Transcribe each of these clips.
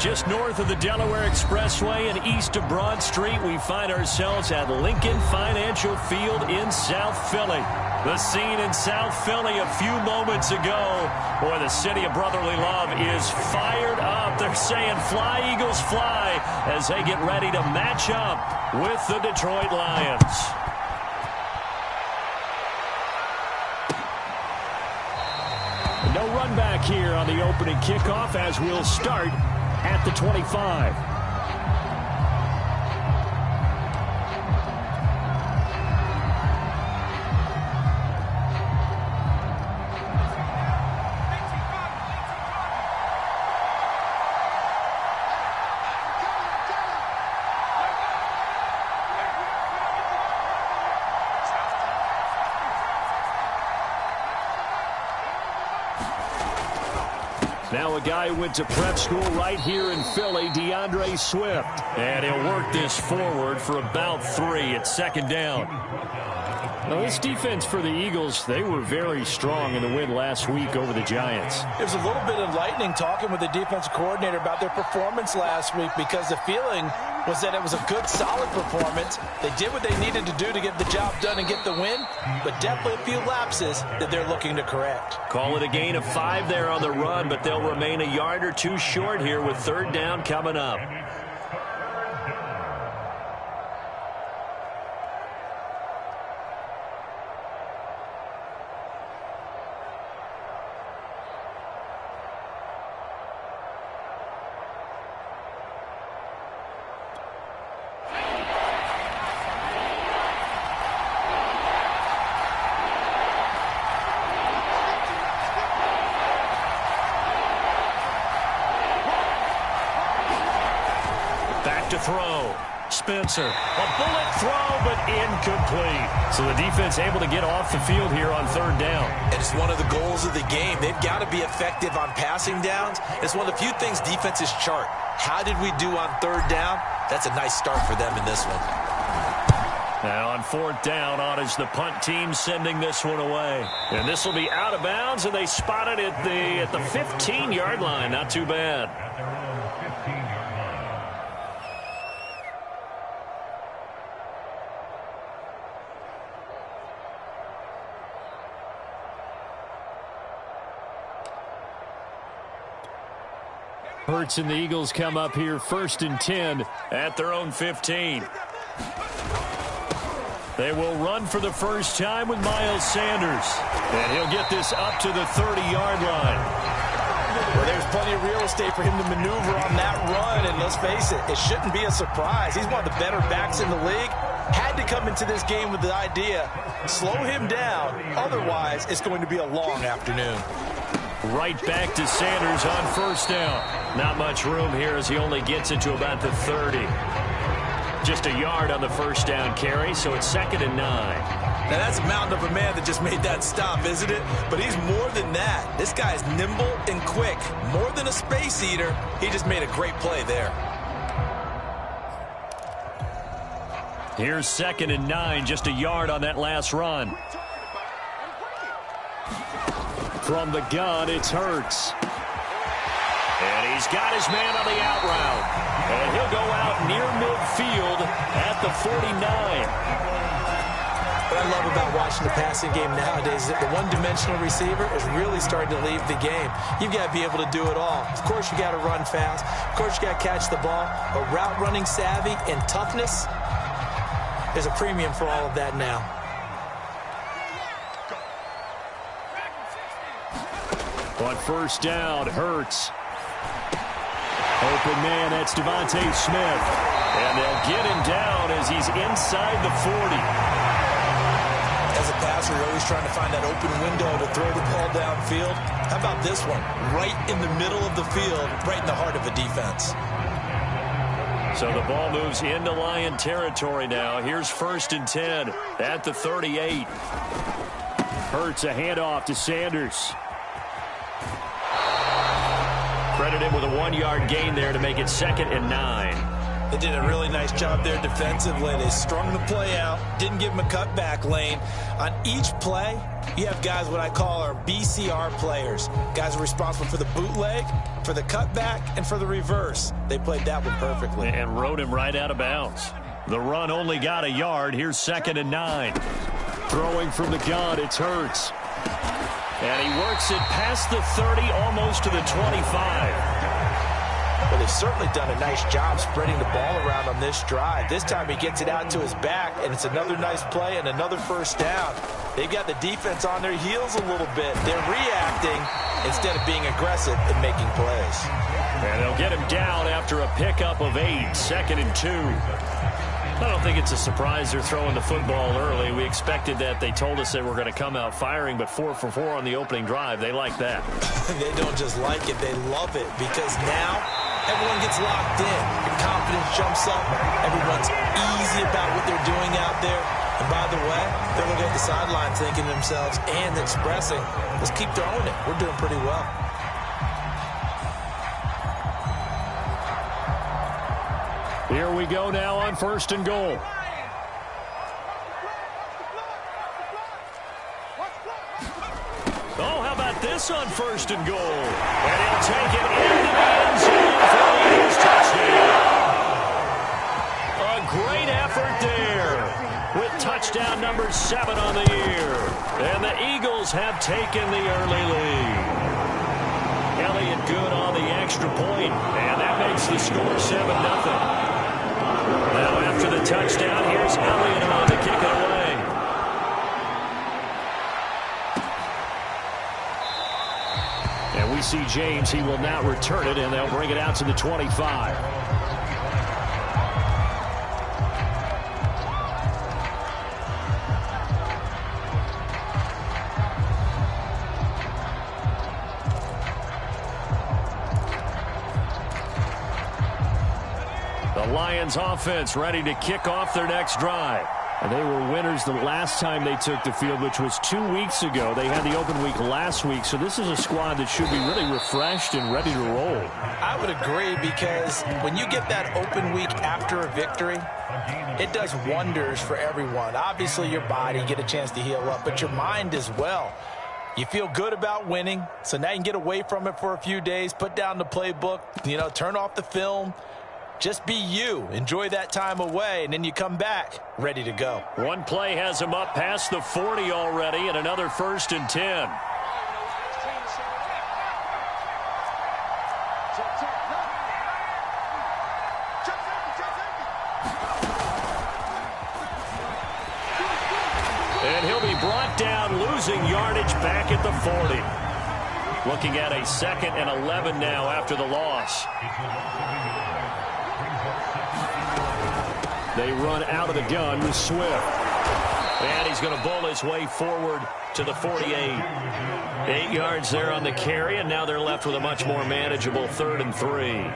Just north of the Delaware Expressway and east of Broad Street, we find ourselves at Lincoln Financial Field in South Philly. The scene in South Philly a few moments ago. Boy, the city of brotherly love is fired up. They're saying, "Fly, Eagles, fly," as they get ready to match up with the Detroit Lions. No run back here on the opening kickoff as we'll start at the 25. Now a guy who went to prep school right here in Philly, DeAndre Swift. And he'll work this forward for about 3 at second down. Now this defense for the Eagles, they were very strong in the win last week over the Giants. It was a little bit of lightning talking with the defensive coordinator about their performance last week, because the feeling was that it was a good, solid performance. They did what they needed to do to get the job done and get the win, but definitely a few lapses that they're looking to correct. Call it a gain of 5 there on the run, but they'll remain a yard or 2 short here with third down coming up. To throw. Spencer. A bullet throw, but incomplete. So the defense able to get off the field here on third down. And it's one of the goals of the game. They've got to be effective on passing downs. It's one of the few things defenses chart. How did we do on third down? That's a nice start for them in this one. Now on fourth down, on is the punt team sending this one away. And this will be out of bounds, and they spot it at the 15-yard line. Not too bad. Hurts and the Eagles come up here first and 10 at their own 15. They will run for the first time with Miles Sanders. And he'll get this up to the 30-yard line. Well, there's plenty of real estate for him to maneuver on that run. And let's face it, it shouldn't be a surprise. He's one of the better backs in the league. Had to come into this game with the idea, slow him down. Otherwise, it's going to be a long afternoon. Right back to Sanders on first down. Not much room here as he only gets it to about the 30. Just a yard on the first down carry, so it's 2nd and 9. Now that's a mountain of a man that just made that stop, isn't it? But he's more than that. This guy's nimble and quick. More than a space eater. He just made a great play there. Here's 2nd and 9, just a yard on that last run. From the gun, it's Hurts. And he's got his man on the out route. And he'll go out near midfield at the 49. What I love about watching the passing game nowadays is that the one-dimensional receiver is really starting to leave the game. You've got to be able to do it all. Of course, you got to run fast. Of course, you got to catch the ball. But route running savvy and toughness is a premium for all of that now. On first down, Hurts. Open man, that's Devontae Smith. And they'll get him down as he's inside the 40. As a passer, you're always trying to find that open window to throw the ball downfield. How about this one? Right in the middle of the field, right in the heart of a defense. So the ball moves into Lion territory now. Here's 1st and 10 at the 38. Hurts a handoff to Sanders. Credit him with a 1-yard gain there to make it 2nd and 9. They did a really nice job there defensively. They strung the play out, didn't give him a cutback lane. On each play, you have guys what I call our BCR players. Guys are responsible for the bootleg, for the cutback, and for the reverse. They played that one perfectly. And rode him right out of bounds. The run only got a yard. Here's 2nd and 9. Throwing from the gun, it's Hurts. And he works it past the 30, almost to the 25. Well, they've certainly done a nice job spreading the ball around on this drive. This time he gets it out to his back, and it's another nice play and another first down. They've got the defense on their heels a little bit. They're reacting instead of being aggressive and making plays. And they'll get him down after a pickup of 8, 2nd and 2. I don't think it's a surprise they're throwing the football early. We expected that. They told us they were going to come out firing, but 4 for 4 on the opening drive. They like that. They don't just like it, they love it, because now everyone gets locked in. Your confidence jumps up. Everyone's easy about what they're doing out there. And by the way, they're looking at the sideline thinking to themselves and expressing, let's keep throwing it. We're doing pretty well. Here we go now on 1st and goal. Oh, how about this on 1st and goal? And he'll take it into the end zone for the Eagles touchdown. A great effort there with touchdown number 7 on the year. And the Eagles have taken the early lead. Elliott good on the extra point, and that makes the score 7-0. Now after the touchdown, here's Elliott on to kick it away. And we see James. He will not return it, and they'll bring it out to the 25. Lions offense ready to kick off their next drive. And they were winners the last time they took the field, which was 2 weeks ago. They had the open week last week, so this is a squad that should be really refreshed and ready to roll. I would agree, because when you get that open week after a victory, it does wonders for everyone. Obviously, your body, get a chance to heal up, but your mind as well. You feel good about winning, so now you can get away from it for a few days, put down the playbook, turn off the film. Just be you. Enjoy that time away, and then you come back ready to go. One play has him up past the 40 already, and another 1st and 10. And he'll be brought down, losing yardage back at the 40. Looking at a 2nd and 11 now after the loss. They run out of the gun with Swift. And he's going to bowl his way forward to the 48. 8 yards there on the carry, and now they're left with a much more manageable 3rd and 3.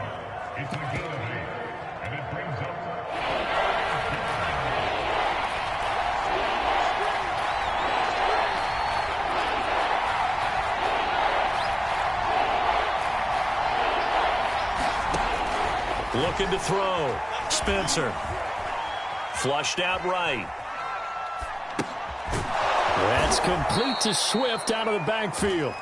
Looking to throw. Spencer. Flushed out right. That's complete to Swift out of the backfield.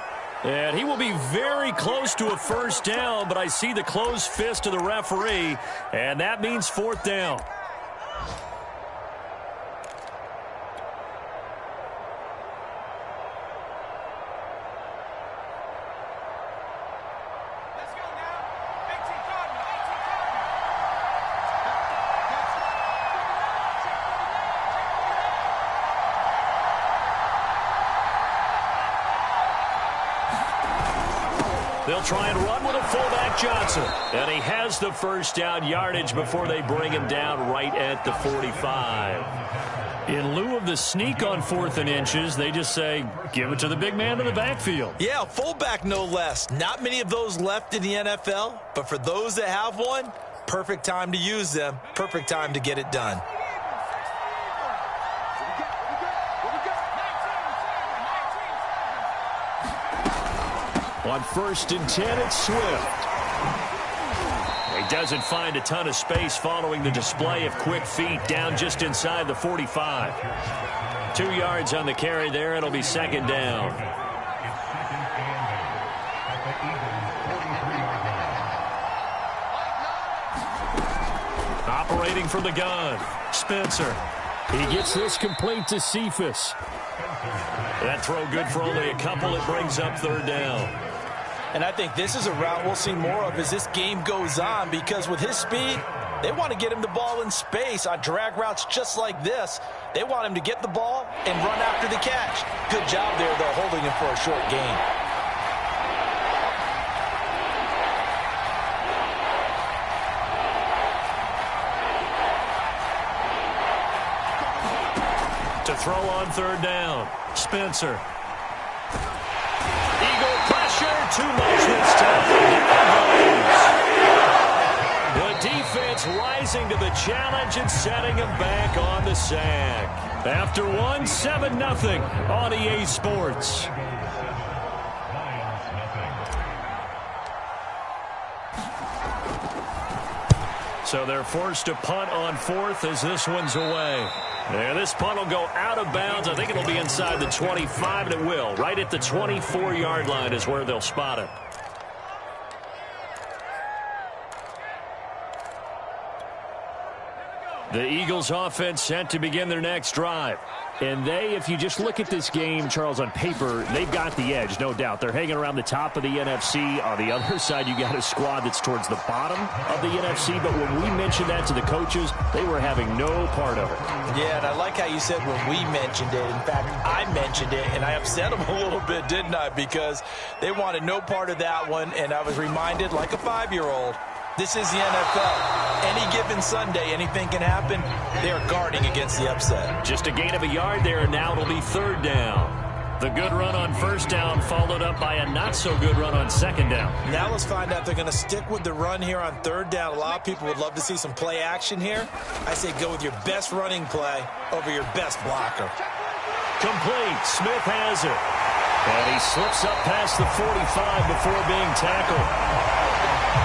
And he will be very close to a 1st down, but I see the closed fist of the referee, and that means 4th down. They'll try and run with a fullback, Johnson. And he has the 1st down yardage before they bring him down right at the 45. In lieu of the sneak on 4th and inches, they just say, give it to the big man in the backfield. Yeah, fullback no less. Not many of those left in the NFL, but for those that have one, perfect time to use them. Perfect time to get it done. On 1st and 10, it's Swift. He doesn't find a ton of space following the display of quick feet down just inside the 45. 2 yards on the carry there. It'll be second down. Operating from the gun, Spencer. He gets this complete to Cephas. That throw good for only a couple. It brings up third down. And I think this is a route we'll see more of as this game goes on, because with his speed, they want to get him the ball in space on drag routes just like this. They want him to get the ball and run after the catch. Good job there, though, holding him for a short gain. To throw on third down, Spencer. Eagle pressure, too much this time. The defense rising to the challenge and setting him back on the sack. After one, 7-0 on EA Sports. So they're forced to punt on fourth as this one's away. And this punt will go out of bounds. I think it'll be inside the 25, and it will. Right at the 24-yard line is where they'll spot it. The Eagles offense set to begin their next drive. And they, if you just look at this game, Charles, on paper, they've got the edge, no doubt. They're hanging around the top of the NFC. On the other side, you got a squad that's towards the bottom of the NFC. But when we mentioned that to the coaches, they were having no part of it. Yeah, and I like how you said when we mentioned it. In fact, I mentioned it, and I upset them a little bit, didn't I? Because they wanted no part of that one, and I was reminded, like a 5-year-old, this is the NFL. Any given Sunday, anything can happen. They are guarding against the upset. Just a gain of a yard there, and now it'll be third down. The good run on first down followed up by a not-so-good run on second down. Now let's find out if they're going to stick with the run here on third down. A lot of people would love to see some play action here. I say go with your best running play over your best blocker. Complete. Smith has it. And he slips up past the 45 before being tackled.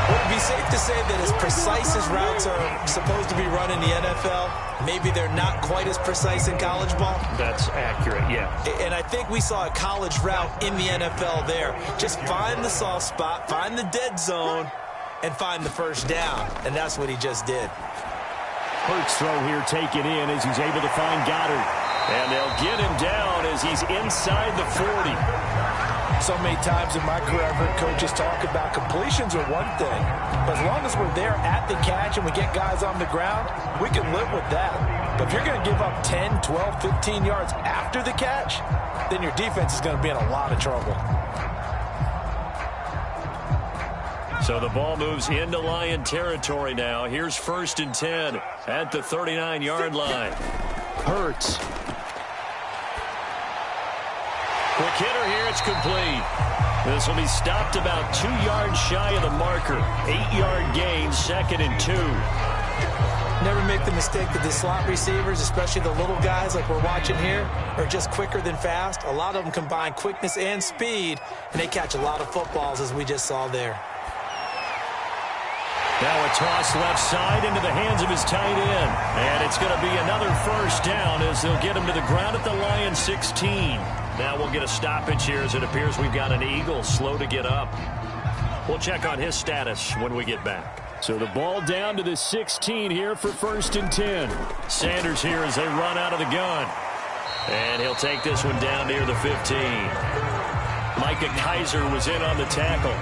Would it be safe to say that as precise as routes are supposed to be run in the NFL, maybe they're not quite as precise in college ball? That's accurate, yeah. And I think we saw a college route in the NFL there. Just find the soft spot, find the dead zone, and find the first down. And that's what he just did. Hurts throw here taken in as he's able to find Goddard. And they'll get him down as he's inside the 40. So many times in my career, I've heard coaches talk about completions are one thing. But as long as we're there at the catch and we get guys on the ground, we can live with that. But if you're going to give up 10, 12, 15 yards after the catch, then your defense is going to be in a lot of trouble. So the ball moves into Lion territory now. Here's 1st and 10 at the 39-yard line. Hurts. Quick hitter here, it's complete. This will be stopped about 2 yards shy of the marker. 8-yard gain, 2nd and 2. Never make the mistake that the slot receivers, especially the little guys like we're watching here, are just quicker than fast. A lot of them combine quickness and speed, and they catch a lot of footballs, as we just saw there. Now a toss left side into the hands of his tight end. And it's going to be another first down as they'll get him to the ground at the Lions 16. Now we'll get a stoppage here as it appears we've got an Eagle slow to get up. We'll check on his status when we get back. So the ball down to the 16 here for 1st and 10. Sanders here as they run out of the gun. And he'll take this one down near the 15. Micah Kaiser was in on the tackle.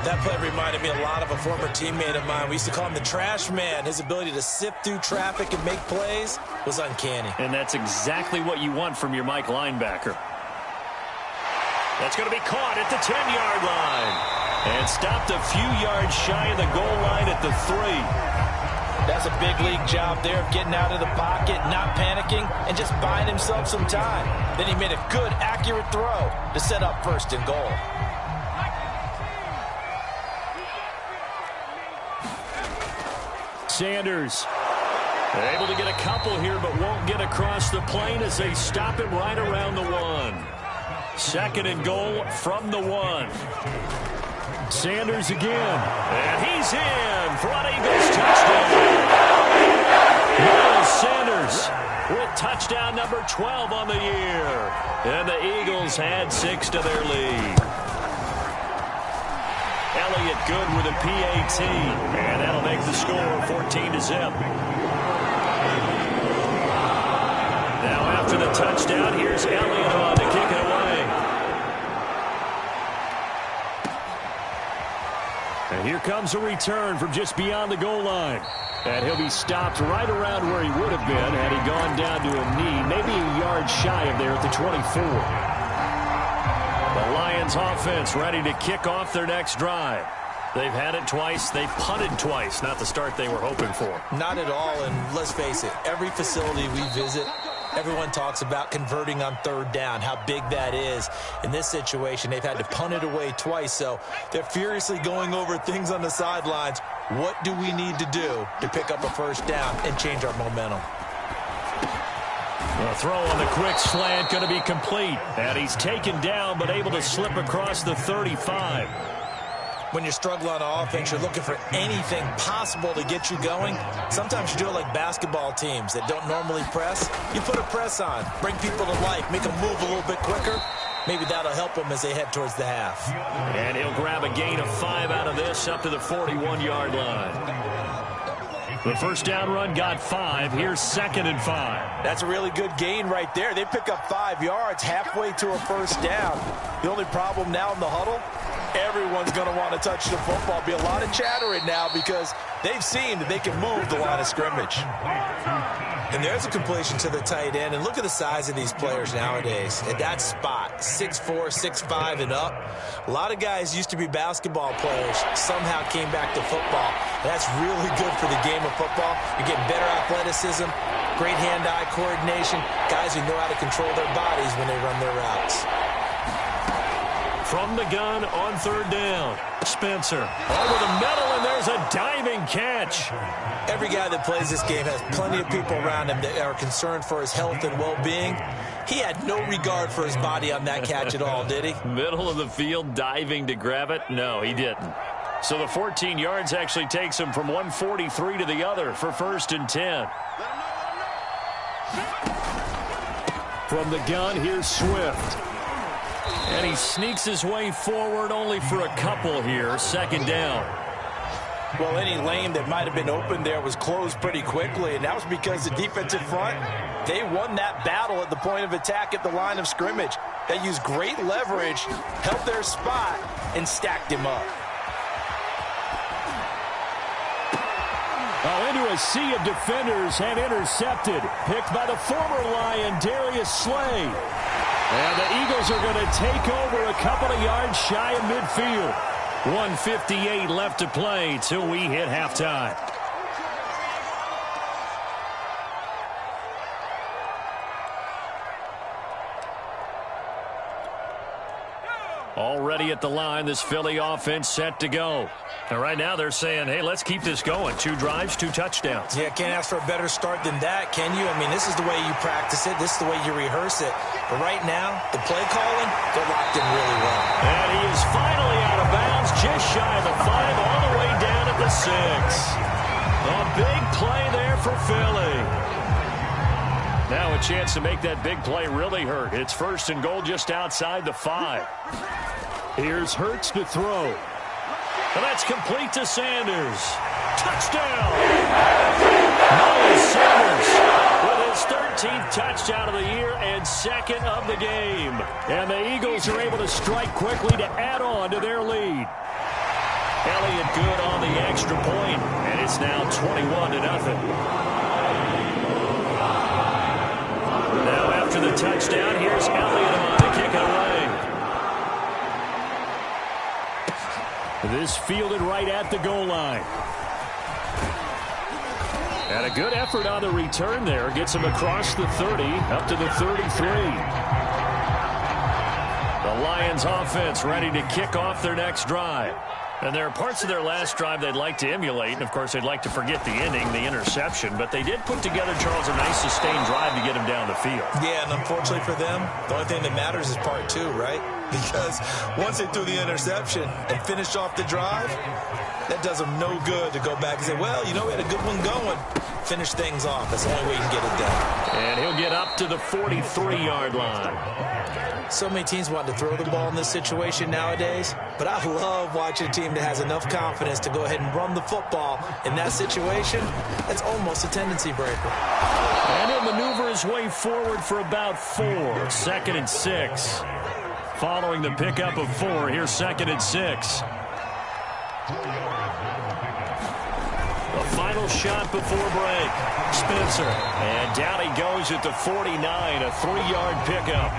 That play reminded me a lot of a former teammate of mine. We used to call him the trash man. His ability to sift through traffic and make plays was uncanny. And that's exactly what you want from your Mike linebacker. That's going to be caught at the 10-yard line. And stopped a few yards shy of the goal line at the 3. That's a big league job there of getting out of the pocket, not panicking, and just buying himself some time. Then he made a good, accurate throw to set up 1st and goal. Sanders able to get a couple here, but won't get across the plane as they stop him right around the 1. 2nd and goal from the 1. Sanders again. And he's in for an Eagles touchdown. Miles Sanders with touchdown number 12 on the year. And the Eagles had 6 to their lead. Elliott good with a PAT. And that'll make the score 14-0. Now after the touchdown, here's Elliott on to kick it away. And here comes a return from just beyond the goal line. And he'll be stopped right around where he would have been had he gone down to a knee, maybe a yard shy of there at the 24. The Lions offense ready to kick off their next drive. They've had it twice. They've punted twice. Not the start they were hoping for. Not at all, and let's face it, every facility we visit, everyone talks about converting on third down, how big that is. In this situation, they've had to punt it away twice, so they're furiously going over things on the sidelines. What do we need to do to pick up a first down and change our momentum? The throw on the quick slant going to be complete. And he's taken down but able to slip across the 35. When you're struggling on offense, you're looking for anything possible to get you going. Sometimes you do it like basketball teams that don't normally press. You put a press on, bring people to life, make them move a little bit quicker. Maybe that'll help them as they head towards the half. And he'll grab a gain of 5 out of this up to the 41-yard line. The first down run got 5. Here's 2nd and 5. That's a really good gain right there. They pick up 5 yards halfway to a first down. The only problem now in the huddle, everyone's going to want to touch the football. Be a lot of chattering now because they've seen that they can move the line of scrimmage. And there's a completion to the tight end. And look at the size of these players nowadays. At that spot, 6'4", 6'5", and up. A lot of guys used to be basketball players, somehow came back to football. And that's really good for the game of football. You're getting better athleticism, great hand-eye coordination, guys who know how to control their bodies when they run their routes. From the gun on third down, Spencer over the middle, and there's a diving catch. Every guy that plays this game has plenty of people around him that are concerned for his health and well-being. He had no regard for his body on that catch at all, did he? Middle of the field, diving to grab it? No, he didn't. So the 14 yards actually takes him from 143 to the other for 1st and 10. From the gun, here's Swift. And he sneaks his way forward only for a couple here. 2nd down. Well, any lane that might have been open there was closed pretty quickly, and that was because the defensive front, they won that battle at the point of attack at the line of scrimmage. They used great leverage, held their spot, and stacked him up. Oh, into a sea of defenders and intercepted. Picked by the former Lion, Darius Slay. And the Eagles are going to take over a couple of yards shy of midfield. 1:58 left to play till we hit halftime. Already at the line, this Philly offense set to go. And right now they're saying, hey, let's keep this going. 2 drives, 2 touchdowns. Yeah, can't ask for a better start than that, can you? I mean, this is the way you practice it. This is the way you rehearse it. But right now, the play calling, they're locked in really well. And he is finally out of bounds, just shy of the 5, all the way down at the 6. A big play there for Philly. Now a chance to make that big play really hurt. It's 1st and goal just outside the 5. Here's Hurts to throw. And that's complete to Sanders. Touchdown! Miles Sanders with his 13th touchdown of the year and 2nd of the game. And the Eagles are able to strike quickly to add on to their lead. Elliott good on the extra point, and it's now 21-0. Now after the touchdown, here's Elliott on to kick it away. This fielded right at the goal line. And a good effort on the return there. Gets him across the 30, up to the 33. The Lions offense ready to kick off their next drive. And there are parts of their last drive they'd like to emulate, and, of course, they'd like to forget the ending, the interception. But they did put together, Charles, a nice sustained drive to get him down the field. Yeah, and unfortunately for them, the only thing that matters is part two, right? Because once they threw the interception and finished off the drive, that does them no good to go back and say, well, you know, we had a good one going. Finish things off. That's the only way you can get it done. And he'll get up to the 43-yard line. So many teams want to throw the ball in this situation nowadays, but I love watching a team that has enough confidence to go ahead and run the football. In that situation, that's almost a tendency breaker. And he'll maneuver his way forward for about 4. 2nd and 6. Following the pickup of 4, here's 2nd and 6. The final shot before break. Spencer. And down he goes at the 49, a 3-yard pickup.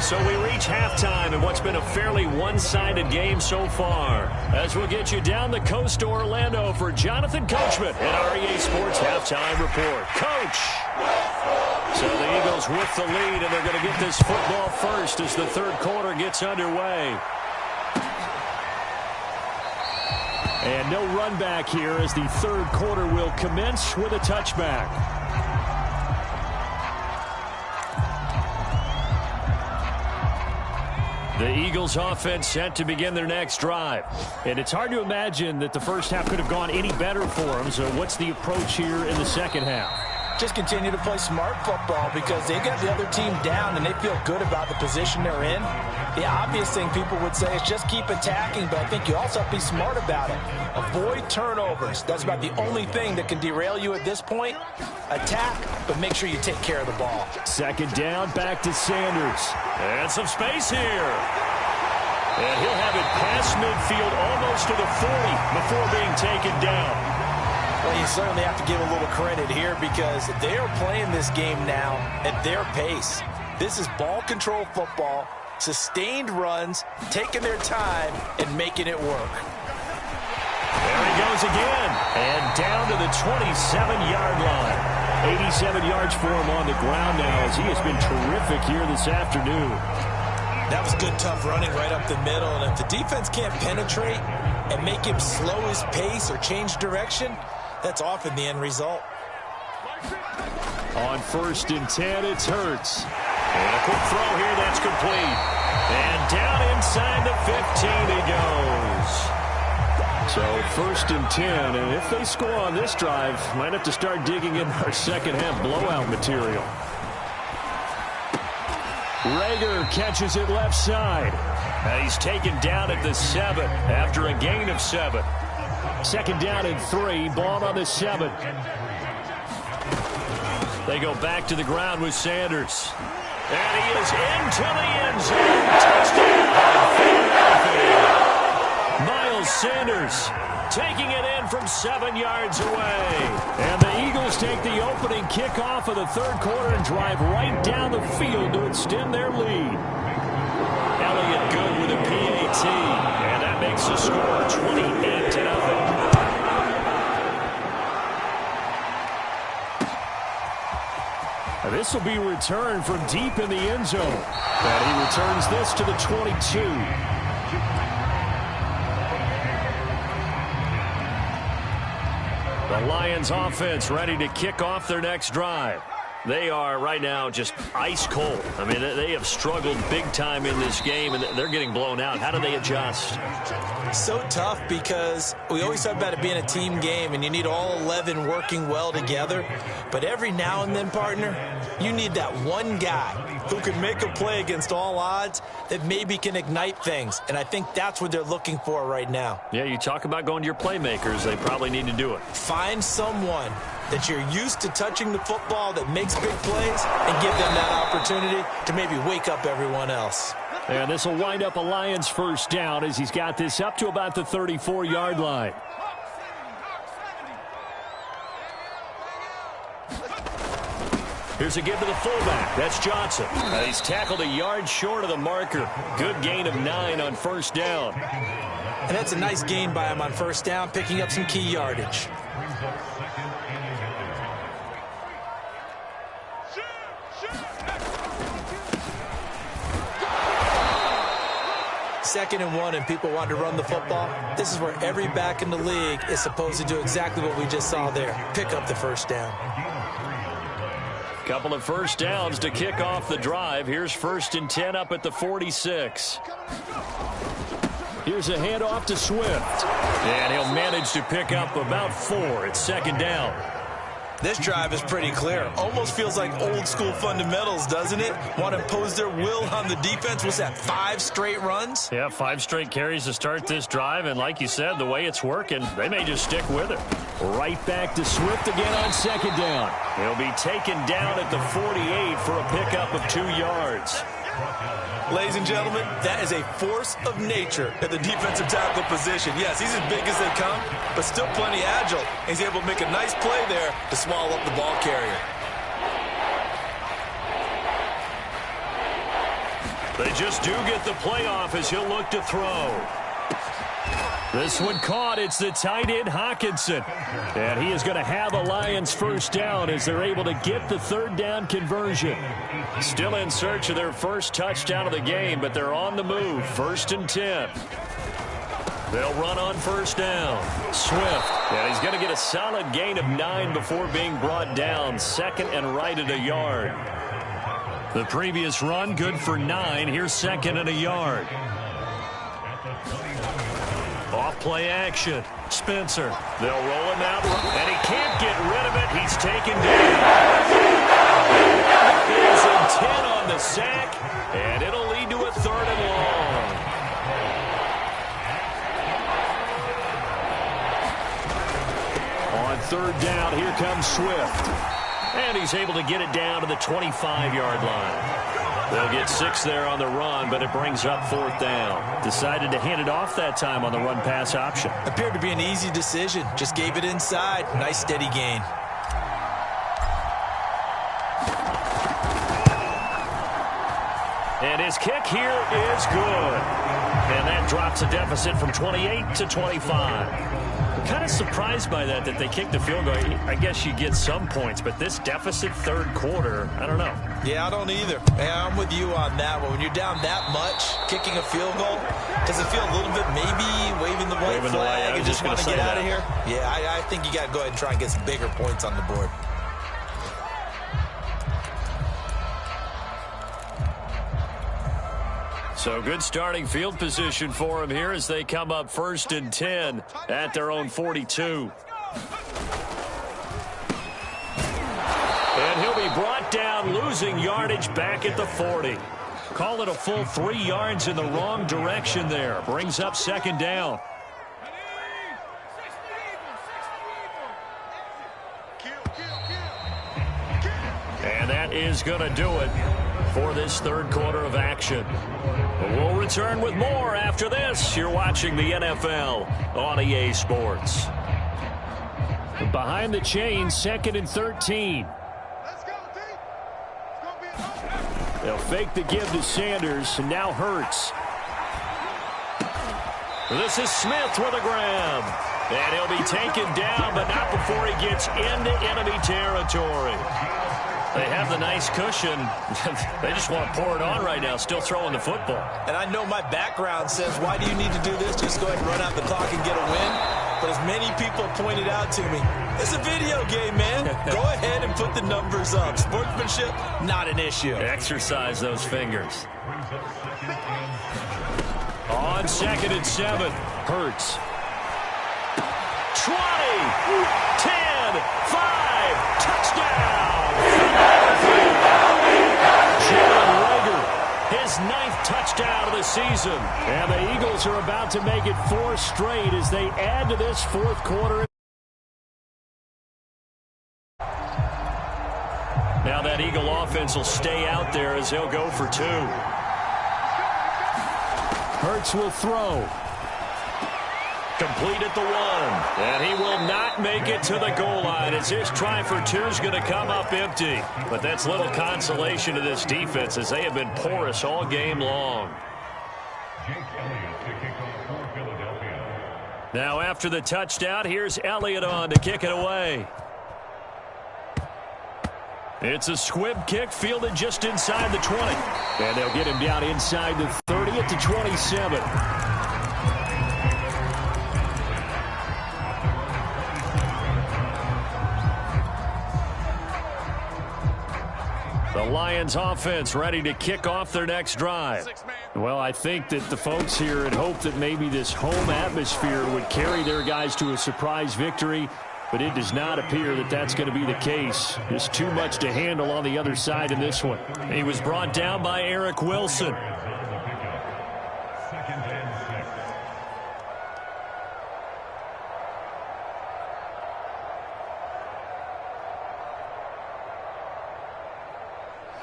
So we reach halftime in what's been a fairly one-sided game so far. As we'll get you down the coast to Orlando for Jonathan Coachman at our EA Sports Halftime Report. Coach! So the Eagles with the lead, and they're going to get this football first as the third quarter gets underway. And no run back here as the third quarter will commence with a touchback. The Eagles offense set to begin their next drive. And it's hard to imagine that the first half could have gone any better for them. So what's the approach here in the second half? Just continue to play smart football because they got the other team down and they feel good about the position they're in. The obvious thing people would say is just keep attacking, but I think you also have to be smart about it. Avoid turnovers. That's about the only thing that can derail you at this point. Attack, but make sure you take care of the ball. Second down, back to Sanders. And some space here. And he'll have it past midfield almost to the 40 before being taken down. Well, you certainly have to give a little credit here because they are playing this game now at their pace. This is ball control football, sustained runs, taking their time, and making it work. There he goes again. And down to the 27-yard line. 87 yards for him on the ground now as he has been terrific here this afternoon. That was good, tough running right up the middle. And if the defense can't penetrate and make him slow his pace or change direction, that's often the end result. On 1st and 10, it's Hurts. And a quick throw here, that's complete. And down inside the 15 he goes. So 1st and 10, and if they score on this drive, might have to start digging in our second half blowout material. Rager catches it left side. And he's taken down at the 7 after a gain of 7. 2nd down and 3, ball on the 7. They go back to the ground with Sanders. And he is into the end zone. Touchdown. Miles Sanders taking it in from 7 yards away. And the Eagles take the opening kickoff of the third quarter and drive right down the field to extend their lead. Elliott good with a PAT. And that makes the score 28-0. This will be returned from deep in the end zone. And he returns this to the 22. The Lions offense ready to kick off their next drive. They are right now just ice cold. I mean, they have struggled big time in this game, and they're getting blown out. How do they adjust? So tough because we always talk about it being a team game, and you need all 11 working well together. But every now and then, partner, you need that one guy who can make a play against all odds that maybe can ignite things. And I think that's what they're looking for right now. Yeah, you talk about going to your playmakers. They probably need to do it. Find someone that you're used to touching the football that makes big plays and give them that opportunity to maybe wake up everyone else. And this will wind up a Lions first down as he's got this up to about the 34-yard line. Here's a give to the fullback. That's Johnson. He's tackled a yard short of the marker. Good gain of 9 on first down. And that's a nice gain by him on first down, picking up some key yardage. 2nd and 1 and people want to run the football, this is where every back in the league is supposed to do exactly what we just saw there. Pick up the first down. Couple of first downs to kick off the drive. Here's 1st and 10 up at the 46. Here's a handoff to Swift. And he'll manage to pick up about 4. It's 2nd down. This drive is pretty clear. Almost feels like old school fundamentals, doesn't it? Want to impose their will on the defense. What's that, 5 straight runs? Yeah, 5 straight carries to start this drive. And like you said, the way it's working, they may just stick with it. Right back to Swift again on 2nd down. He'll be taken down at the 48 for a pickup of 2 yards. Ladies and gentlemen, that is a force of nature at the defensive tackle position. Yes, he's as big as they come, but still plenty agile. He's able to make a nice play there to swallow up the ball carrier. They just do get the playoff as he'll look to throw. This one caught. It's the tight end, Hawkinson. And he is going to have a Lions first down as they're able to get the 3rd down conversion. Still in search of their first touchdown of the game, but they're on the move. 1st and 10. They'll run on 1st down. Swift. And he's going to get a solid gain of 9 before being brought down. 2nd and right at a yard. The previous run, good for 9. Here's 2nd and a yard. Off play action. Spencer. They'll roll him out, and he can't get rid of it. He's taken down. He's in 10 on the sack, and it'll lead to a 3rd and long. On 3rd down, here comes Swift. And he's able to get it down to the 25-yard line. They'll get 6 there on the run, but it brings up 4th down. Decided to hand it off that time on the run-pass option. Appeared to be an easy decision. Just gave it inside. Nice steady gain. And his kick here is good. And that drops a deficit from 28 to 25. Kind of surprised by that they kicked the field goal. I guess you get some points, but this deficit 3rd quarter, I don't know. Yeah, I don't either. Yeah, I'm with you on that one. When you're down that much, kicking a field goal, does it feel a little bit maybe waving the white flag and just want to get out of here? Yeah, I think you got to go ahead and try and get some bigger points on the board. So good starting field position for him here as they come up 1st and 10 at their own 42. And he'll be brought down, losing yardage back at the 40. Call it a full 3 yards in the wrong direction there. Brings up 2nd down. And that is going to do it for this 3rd quarter of action. We'll return with more after this. You're watching the NFL on EA Sports. Behind the chains, 2nd and 13. They'll fake the give to Sanders, and now Hurts. This is Smith with a grab. And he'll be taken down, but not before he gets into enemy territory. They have the nice cushion. They just want to pour it on right now, still throwing the football. And I know my background says, why do you need to do this? Just go ahead and run out the clock and get a win. But as many people pointed out to me, it's a video game, man. Go ahead and put the numbers up. Sportsmanship, not an issue. Exercise those fingers. On 2nd and 7, Hurts. 20, 10, 5, touchdown! Jalen Reagor, his 9th touchdown of the season. And the Eagles are about to make it 4 straight as they add to this 4th quarter. Now that Eagle offense will stay out there as they'll go for 2. Hurts will throw. Complete at the 1. And he will not make it to the goal line as his try for 2 is going to come up empty. But that's little consolation to this defense as they have been porous all game long. Now after the touchdown, here's Elliott on to kick it away. It's a squib kick fielded just inside the 20. And they'll get him down inside the 30 at the 27. The Lions offense ready to kick off their next drive. Well, I think that the folks here had hoped that maybe this home atmosphere would carry their guys to a surprise victory, but it does not appear that that's going to be the case. There's too much to handle on the other side in this one. He was brought down by Eric Wilson.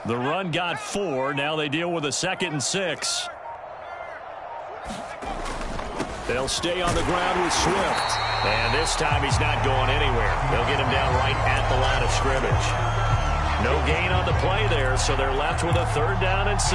The run got 4. Now they deal with a 2nd and 6. They'll stay on the ground with Swift. And this time he's not going anywhere. They'll get him down right at the line of scrimmage. No gain on the play there, so they're left with a 3rd down and 6.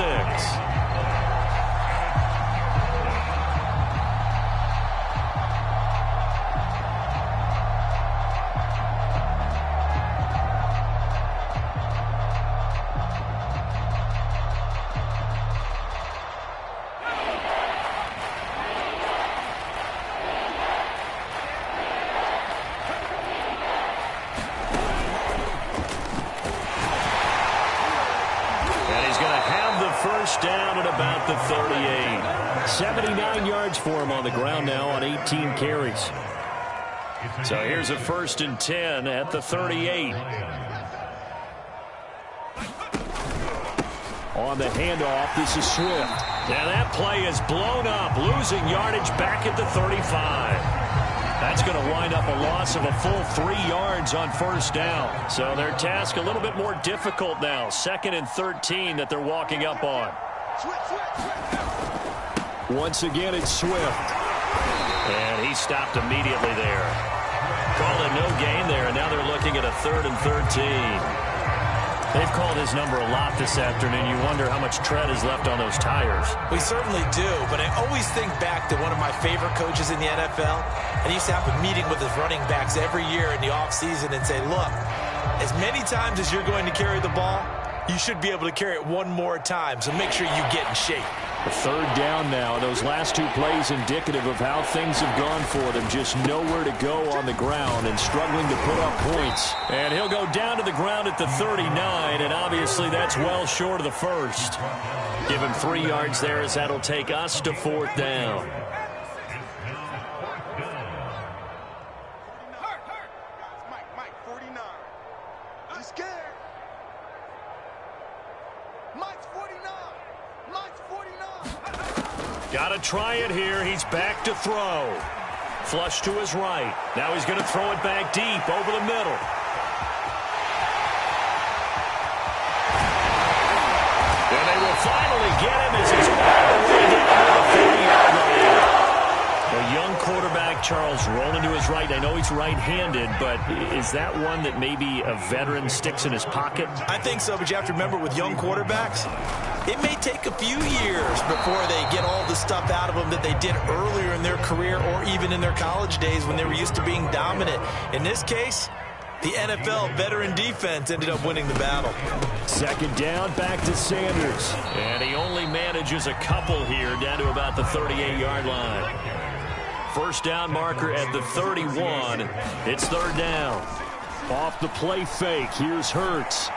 Down at about the 38. 79 yards for him on the ground now on 18 carries. So here's a 1st and 10 at the 38. On the handoff, this is Swift. Now that play is blown up, losing yardage back at the 35. That's going to wind up a loss of a full 3 yards on 1st down. So their task a little bit more difficult now. 2nd and 13 that they're walking up on. Once again, it's Swift. And he stopped immediately there. Called a no gain there, and now they're looking at a 3rd and 13. They've called his number a lot this afternoon. You wonder how much tread is left on those tires. We certainly do, but I always think back to one of my favorite coaches in the NFL, and he used to have a meeting with his running backs every year in the offseason and say, look, as many times as you're going to carry the ball, you should be able to carry it one more time, so make sure you get in shape. The 3rd down now. Those last 2 plays indicative of how things have gone for them. Just nowhere to go on the ground and struggling to put up points. And he'll go down to the ground at the 39, and obviously that's well short of the 1st. Give him 3 yards there as that'll take us to 4th down. Mike, 49. He's scared. Mike's 49. Mike's 49. Got to try it here. He's back to throw. Flush to his right. Now he's going to throw it back deep over the middle. And they will finally get him as he's all the way down to the 40-yard line. A young quarterback, Charles, rolling to his right. I know he's right-handed, but is that one that maybe a veteran sticks in his pocket? I think so, but you have to remember with young quarterbacks, it may take a few years before they get all the stuff out of them that they did earlier in their career or even in their college days when they were used to being dominant. In this case, the NFL veteran defense ended up winning the battle. 2nd down, back to Sanders. And he only manages a couple here down to about the 38-yard line. 1st down marker at the 31. It's 3rd down. Off the play fake. Here's Hurts.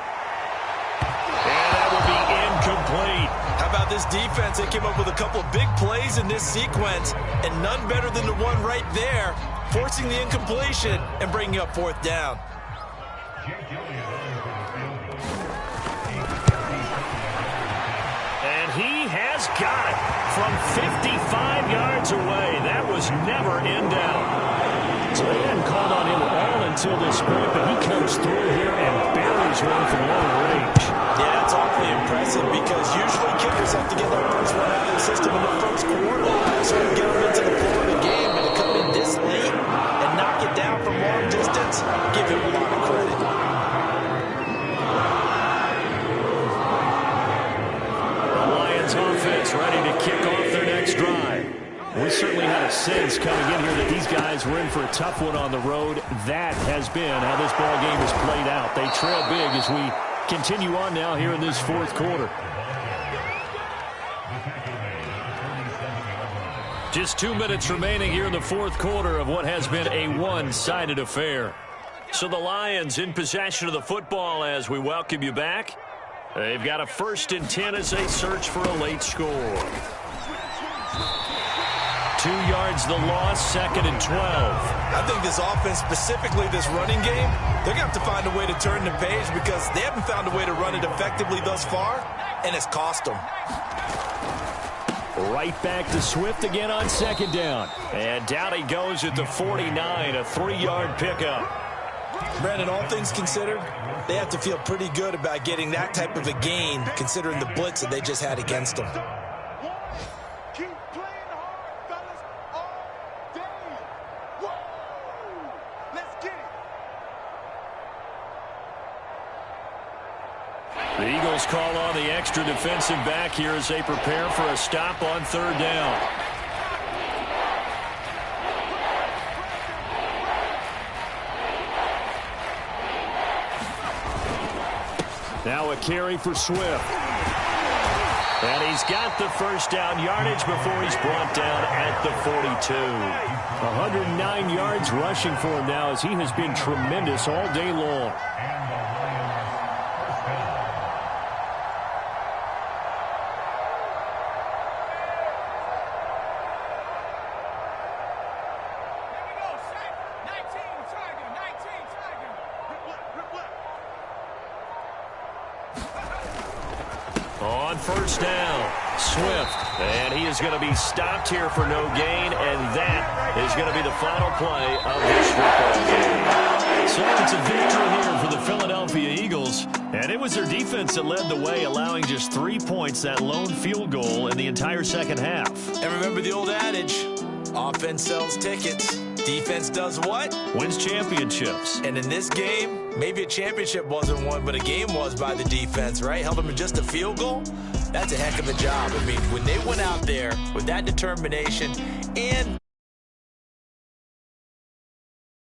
And that will be incomplete. How about this defense? They came up with a couple of big plays in this sequence, and none better than the one right there, forcing the incompletion and bringing up 4th down. And he has got it from 55 yards away. That was never in doubt. So they hadn't called on him at all until this point, but he comes through here and buries one from long range. Yeah, it's awfully impressive because usually kickers have to get their first one out of the system in the 1st quarter. So you get them into the flow of the game, and to come in this late and knock it down from long distance, give him a lot of credit. The Lions offense ready to kick off their next drive. We certainly had a sense coming in here that these guys were in for a tough one on the road. That has been how this ball game has played out. They trail big as we Continue on now here in this fourth quarter. Just 2 minutes remaining here in the fourth quarter of what has been a one-sided affair. So the Lions in possession of the football as we welcome you back. They've got a 1st and 10 as they search for a late score. 2 yards the loss, 2nd and 12. I think this offense, specifically this running game, they're going to have to find a way to turn the page because they haven't found a way to run it effectively thus far, and it's cost them. Right back to Swift again on 2nd down. And down he goes at the 49, a 3-yard pickup. Brandon, all things considered, they have to feel pretty good about getting that type of a gain considering the blitz that they just had against them. Keep playing hard, fellas, all day. Whoa! Let's get it. The Eagles call on the extra defensive back here as they prepare for a stop on 3rd down. Now a carry for Swift. And he's got the 1st down yardage before he's brought down at the 42. 109 yards rushing for him now as he has been tremendous all day long. On 1st down, Swift, and he is going to be stopped here for no gain, and that is going to be the final play of this football game. So it's a victory here for the Philadelphia Eagles, and it was their defense that led the way, allowing just 3 points, that lone field goal in the entire second half. And remember the old adage, offense sells tickets. Defense does what? Wins championships. And in this game, maybe a championship wasn't won, but a game was by the defense, right? Held them to just a field goal. That's a heck of a job. I mean, when they went out there with that determination and